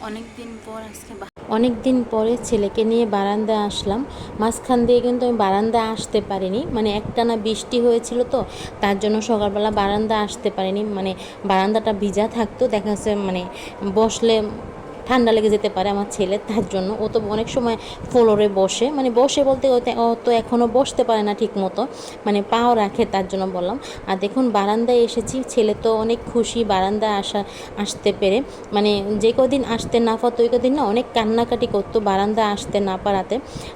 অনেক দিন পরে ছেলেকে নিয়ে বারান্দায় আসলাম। মাঝখান দিয়ে কিন্তু আমি বারান্দায় আসতে পারিনি, মানে একটানা বৃষ্টি হয়েছিল তো, তার জন্য সকালবেলা বারান্দায় আসতে পারিনি। মানে বারান্দাটা ভিজা থাকতো, দেখা যাচ্ছে মানে বসলে ঠান্ডা লেগে যেতে পারে আমার ছেলের, তার জন্য ও তো অনেক সময় ফ্লোরে বসে, মানে বসে বলতে ও তো এখনও বসতে পারে না ঠিক মতো, মানে পাও রাখে, তার জন্য বললাম। আর দেখুন বারান্দায় এসেছি, ছেলে তো অনেক খুশি বারান্দায় আসতে পেরে। মানে যে কদিন আসতে না পারতো ওই কদিন না অনেক কান্নাকাটি করতো বারান্দায় আসতে না পারাতে।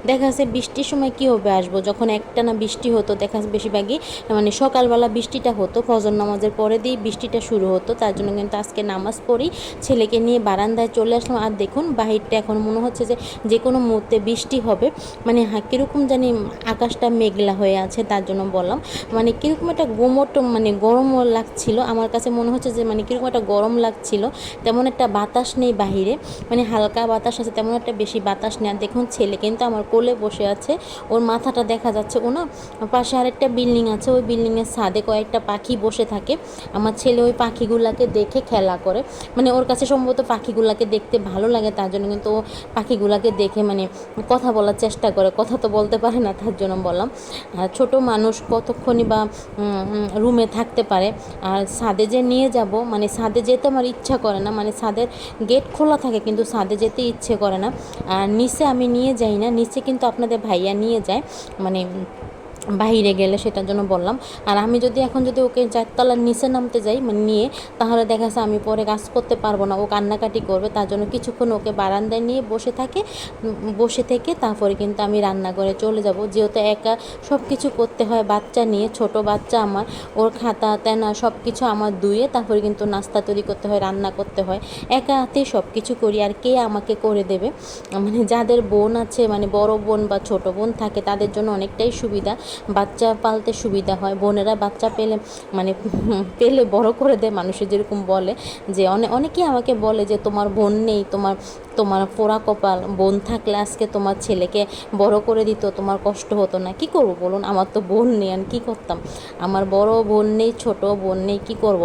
দেখা যাচ্ছে বৃষ্টির সময় কী হবে আসবো, যখন একটানা বৃষ্টি হতো দেখা যাচ্ছে বেশিরভাগই মানে সকালবেলা বৃষ্টিটা হতো, ফজর নামাজের পরে দিয়ে বৃষ্টিটা শুরু হতো, তার জন্য কিন্তু আজকে নামাজ পড়ি ছেলেকে নিয়ে বারান্দায় চলে আসলাম। আর দেখুন বাহিরটা এখন মনে হচ্ছে যে কোনো মুহূর্তে বৃষ্টি হবে, মানে কীরকম জানি আকাশটা মেঘলা হয়ে আছে, তার জন্য বললাম। মানে কীরকম একটা গুমোট মানে গরমও লাগছিল আমার কাছে, মনে হচ্ছে যে মানে কীরকম একটা গরম লাগছিল, তেমন একটা বাতাস নেই বাহিরে, মানে হালকা বাতাস আছে, তেমন একটা বেশি বাতাস নেই। আর দেখুন ছেলে কিন্তু আমার কোলে বসে আছে, ওর মাথাটা দেখা যাচ্ছে। ও না পাশে আরেকটা বিল্ডিং আছে, ওই বিল্ডিংয়ের ছাদে কয়েকটা পাখি বসে থাকে, আমার ছেলে ওই পাখিগুলাকে দেখে খেলা করে, মানে ওর কাছে সম্ভবত পাখিগুলাকে দেখতে ভালো লাগে, তার জন্য কিন্তু ও পাখিগুলাকে দেখে মানে কথা বলার চেষ্টা করে, কথা তো বলতে পারে না, তার জন্য বললাম। ছোট মানুষ কতক্ষণই বা রুমে থাকতে পারে। আর ছাদে যে নিয়ে যাব, মানে ছাদে যেতে আমার ইচ্ছা করে না, মানে ছাদের গেট খোলা থাকে কিন্তু ছাদে যেতে ইচ্ছে করে না। আর নিচে আমি নিয়ে যাই না, নিচে কিন্তু আপনাদের ভাইয়া নিয়ে যায়, মানে বাইরে গেলে, সেটার জন্য বললাম। আর আমি যদি এখন যদি ওকে চারতলার নিচে নামতে যাই মানে নিয়ে, তাহলে দেখা যাচ্ছে আমি পরে কাজ করতে পারবো না, ও কান্নাকাটি করবে, তার জন্য কিছুক্ষণ ওকে বারান্দায় নিয়ে বসে থেকে তারপরে কিন্তু আমি রান্নাঘরে চলে যাব, যেহেতু একা সব কিছু করতে হয়, বাচ্চা নিয়ে, ছোট বাচ্চা আমার, ওর খাতা তেনা সব কিছু আমার ধুয়ে তারপরে কিন্তু নাস্তা তৈরি করতে হয়, রান্না করতে হয়, একা হাতে সব কিছু করি, আর কে আমাকে করে দেবে। মানে যাদের বোন আছে, মানে বড় বোন বা ছোট বোন থাকে, তাদের জন্য অনেকটাই সুবিধা, বাচ্চা পালতে সুবিধা হয়। বোনেরা বাচ্চা মানে পেলে বড় করে দেয়, মানুষের যেরকম বলে, যে অনেকেই আমাকে বলে যে তোমার বোন নেই, তোমার পোড়া কপাল, বোন থাকলে আজকে তোমার ছেলেকে বড় করে দিত, তোমার কষ্ট হতো না। কি করব বলুন, আমার তো বোন নেই, আর কী করতাম, আমার বড় বোন নেই, ছোট বোন নেই, কী করব।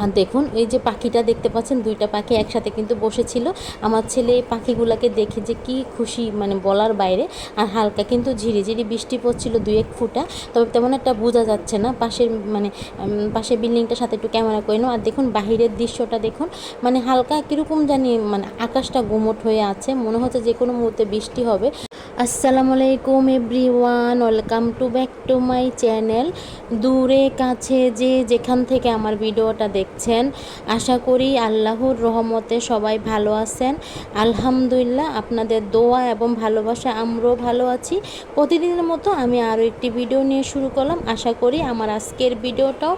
আর দেখুন এই যে পাখিটা দেখতে পাচ্ছেন, দুইটা পাখি একসাথে কিন্তু বসেছিল। আমার ছেলে এই পাখিগুলোকে দেখে যে কি খুশি, মানে বলার বাইরে। আর হালকা কিন্তু ঝিরিঝিরি বৃষ্টি পড়ছিল, 2-1 ফোঁটা, তবে তেমন একটা বোঝা যাচ্ছে না। পাশের বিল্ডিংটার সাথে একটু ক্যামেরা করে নাও। আর দেখুন বাহিরের দৃশ্যটা দেখুন, মানে হালকা কীরকম জানি, মানে আকাশটা গুমোট হয়ে আছে, মনে হচ্ছে যে কোনো মুহূর্তে বৃষ্টি হবে। আসসালামু আলাইকুম everyone, welcome to back to my channel. দূরে কাছে যে যেখান থেকে আমার ভিডিওটা দেখছেন, আশা করি আল্লাহর রহমতে সবাই ভালো আছেন। আলহামদুলিল্লাহ, আপনাদের দোয়া এবং ভালোবাসা আমরাও ভালো আছি। প্রতিদিনের মতো আমি আরও একটি ভিডিও নিয়ে শুরু করলাম। আশা করি আমার আজকের ভিডিওটাও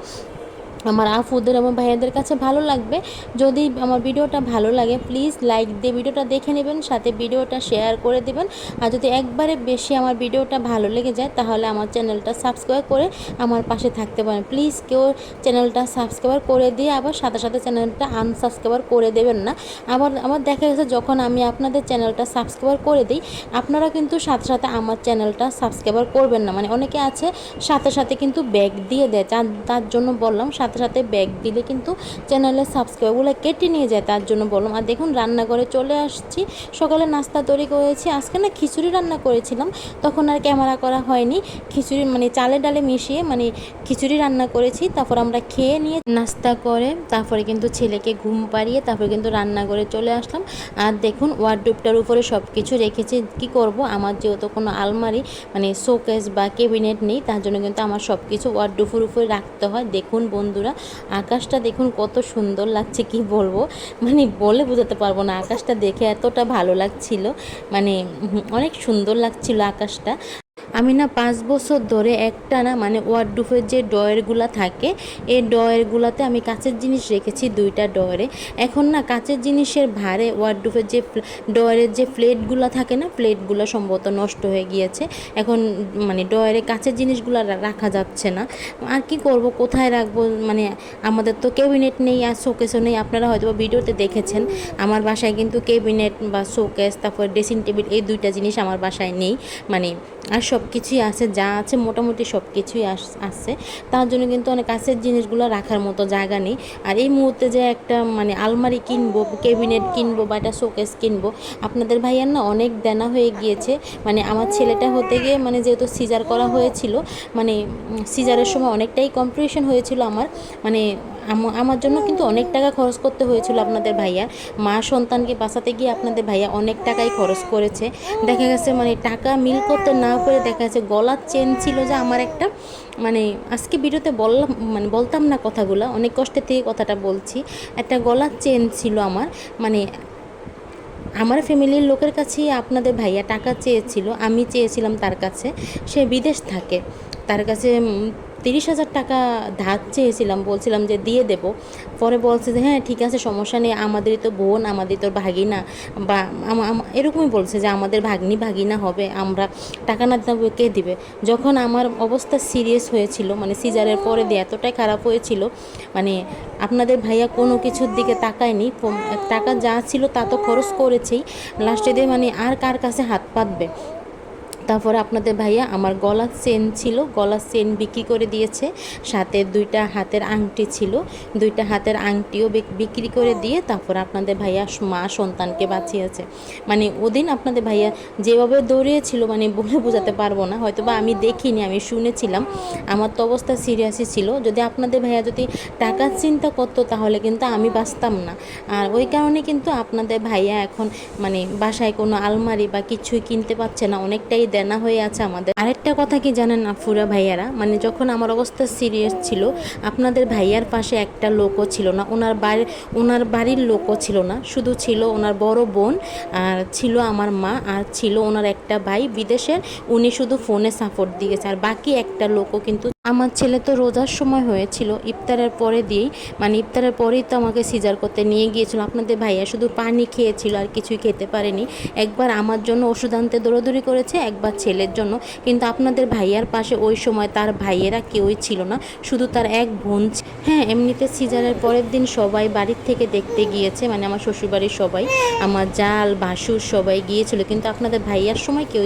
আমার আপুদের এবং ভাইয়াদের কাছে ভালো লাগবে। যদি আমার ভিডিওটা ভালো লাগে প্লিজ লাইক দিয়ে ভিডিওটা দেখে নেবেন, সাথে ভিডিওটা শেয়ার করে দেবেন। আর যদি একবারে বেশি আমার ভিডিওটা ভালো লেগে যায় তাহলে আমার চ্যানেলটা সাবস্ক্রাইব করে আমার পাশে থাকতে পারেন। প্লিজ কেউ চ্যানেলটা সাবস্ক্রাইব করে দিয়ে আবার সাথে সাথে চ্যানেলটা আনসাবস্ক্রাইব করে দেবেন না। আবার দেখা গেছে যখন আমি আপনাদের চ্যানেলটা সাবস্ক্রাইব করে দিই, আপনারা কিন্তু সাথে সাথে আমার চ্যানেলটা সাবস্ক্রাইব করবেন না, মানে অনেকে আছে সাথে সাথে কিন্তু ব্যাক দিয়ে দেয়, তার জন্য বললাম সাথে সাথে ব্যাক দিলে কিন্তু চ্যানেলের সাবস্ক্রাইবগুলো কেটে নিয়ে যায়, তার জন্য বললাম। আর দেখুন রান্নাঘরে চলে আসছি, সকালে নাস্তা তৈরি করেছি, আজকে না খিচুড়ি রান্না করেছিলাম, তখন আর ক্যামেরা করা হয়নি। খিচুড়ি মানে চালে ডালে মিশিয়ে মানে খিচুড়ি রান্না করেছি, তারপর আমরা খেয়ে নিয়ে নাস্তা করে তারপরে কিন্তু ছেলেকে ঘুম পাড়িয়ে তারপরে কিন্তু রান্নাঘরে চলে আসলাম। আর দেখুন ওয়ার্ডরোবটার উপরে সব কিছু রেখেছি, কি করব, আমার যেহেতু কোনো আলমারি মানে শোকেস বা ক্যাবিনেট নেই, তার জন্য কিন্তু আমার সব কিছু ওয়ার্ডরোবের উপরে রাখতে হয়। দেখুন বন্ধুরা আকাশটা দেখুন কত সুন্দর লাগছে, কি বলবো, মানে বলে বোঝাতে পারবো না, আকাশটা দেখে এতটা ভালো লাগছিল, মানে অনেক সুন্দর লাগছিল আকাশটা। আমি না 5 বছর ধরে একটানা মানে ওয়ার্ডরোবের যে ড্রয়ারগুলো থাকে, এই ড্রয়ারগুলোতে আমি কাচের জিনিস রেখেছি 2টা ড্রয়ারে। এখন না কাচের জিনিসের ভারে ওয়ার্ডরোবের যে ড্রয়ারের যে প্লেটগুলো থাকে না, প্লেটগুলো সম্ভবত নষ্ট হয়ে গিয়েছে, এখন মানে ড্রয়ারে কাচের জিনিসগুলো রাখা যাচ্ছে না। আর কি করব, কোথায় রাখবো, মানে আমাদের তো ক্যাবিনেট নেই আর শোকেসও নেই। আপনারা হয়তো ভিডিওতে দেখেছেন আমার বাসায় কিন্তু ক্যাবিনেট বা শোকেস তারপর ড্রেসিং টেবিল এই 2টা জিনিস আমার বাসায় নেই, মানে আর সব কিছুই আছে, যা আছে মোটামুটি সব কিছুই আছে। তার জন্য কিন্তু অনেক কাছের জিনিসগুলো রাখার মতো জায়গা নেই। আর এই মুহূর্তে যে একটা মানে আলমারি কিনবো, ক্যাবিনেট কিনবো বা একটা শোকেস কিনবো, আপনাদের ভাইয়ার না অনেক দেনা হয়ে গিয়েছে। মানে আমার ছেলেটা হতে গিয়ে মানে যেহেতু সিজার করা হয়েছিল, মানে সিজারের সময় অনেকটাই কমপ্লিকেশন হয়েছিল আমার, মানে আমার জন্য কিন্তু অনেক টাকা খরচ করতে হয়েছিল আপনাদের ভাইয়া। মা সন্তানকে বাঁচাতে গিয়ে আপনাদের ভাইয়া অনেক টাকাই খরচ করেছে। দেখা গেছে মানে টাকা মিল করতে না করে দেখা গেছে গলার চেন ছিল যে আমার একটা, মানে আজকে ভিডিওতে বললাম মানে বলতাম না কথাগুলো, অনেক কষ্টের থেকে কথাটা বলছি। একটা গলার চেন ছিল আমার, মানে আমার ফ্যামিলির লোকের কাছেই আপনাদের ভাইয়া টাকা চেয়েছিল, আমি চেয়েছিলাম তার কাছে। সে বিদেশ থাকে, তার কাছে 30,000 টাকা ধার চেয়েছিলাম, বলছিলাম যে দিয়ে দেব। পরে বলছে যে হ্যাঁ ঠিক আছে, সমস্যা নেই, আমাদেরই তো বোন, আমাদেরই তো ভাগিনা, বা এরকমই বলছে যে আমাদের ভাগিনা হবে, আমরা টাকা না দেবো কে দিবে। যখন আমার অবস্থা সিরিয়াস হয়েছিল, মানে সিজারের পরে দিয়ে এতটাই খারাপ হয়েছিল, মানে আপনাদের ভাইয়া কোনো কিছুর দিকে তাকায়নি, টাকা যা ছিল তা তো খরচ করেছেই, লাস্টে দিয়ে মানে আর কার কাছে হাত পাতবে। তারপরে আপনাদের ভাইয়া আমার গলার চেন ছিল, গলার চেন বিক্রি করে দিয়েছে, সাথে 2টা হাতের আংটি ছিল, 2টা হাতের আংটিও বিক্রি করে দিয়ে তারপর আপনাদের ভাইয়া মা সন্তানকে বাঁচিয়েছে। মানে ওদিন আপনাদের ভাইয়া যেভাবে দৌড়িয়েছিল মানে বলে বোঝাতে পারবো না, হয়তো বা আমি দেখিনি, আমি শুনেছিলাম। আমার তো অবস্থা সিরিয়াসই ছিল। যদি আপনাদের ভাইয়া যদি টাকার চিন্তা করতো তাহলে কিন্তু আমি বাঁচতাম না। আর ওই কারণে কিন্তু আপনাদের ভাইয়া এখন মানে বাসায় কোনো আলমারি বা কিছুই কিনতে পারছে না, অনেকটাই দেনা হয়ে আছে আমাদের। আরেকটা কথা কি জানেন আফুরা ভাইয়ারা, মানে যখন আমার অবস্থা সিরিয়াস ছিল, আপনাদের ভাইয়ার পাশে একটা লোকও ছিল না, ওনার বাড়ির লোকও ছিল না, শুধু ছিল ওনার বড় বোন, আর ছিল আমার মা, আর ছিল ওনার একটা ভাই বিদেশের, উনি শুধু ফোনে সাপোর্ট দিয়েছে। আর বাকি একটা লোকও কিন্তু, আমার ছেলে তো রোজার সময় হয়েছিল, ইফতারের পরে দিয়েই, মানে ইফতারের পরেই তো আমাকে সিজার করতে নিয়ে গিয়েছিল। আপনাদের ভাইয়া শুধু পানি খেয়েছিল, আর কিছুই খেতে পারেনি। একবার আমার জন্য ওষুধ আনতে দৌড়াদৌড়ি করেছে, একবার ছেলের জন্য। কিন্তু আপনাদের ভাইয়ার পাশে ওই সময় তার ভাইয়েরা কেউই ছিল না, শুধু তার এক বোন। হ্যাঁ, এমনিতে সিজারের পরের দিন সবাই বাড়ির থেকে দেখতে গিয়েছে, মানে আমার শ্বশুরবাড়ির সবাই, আমার জাল ভাসুর সবাই গিয়েছিল, কিন্তু আপনাদের ভাইয়ার সময় কেউ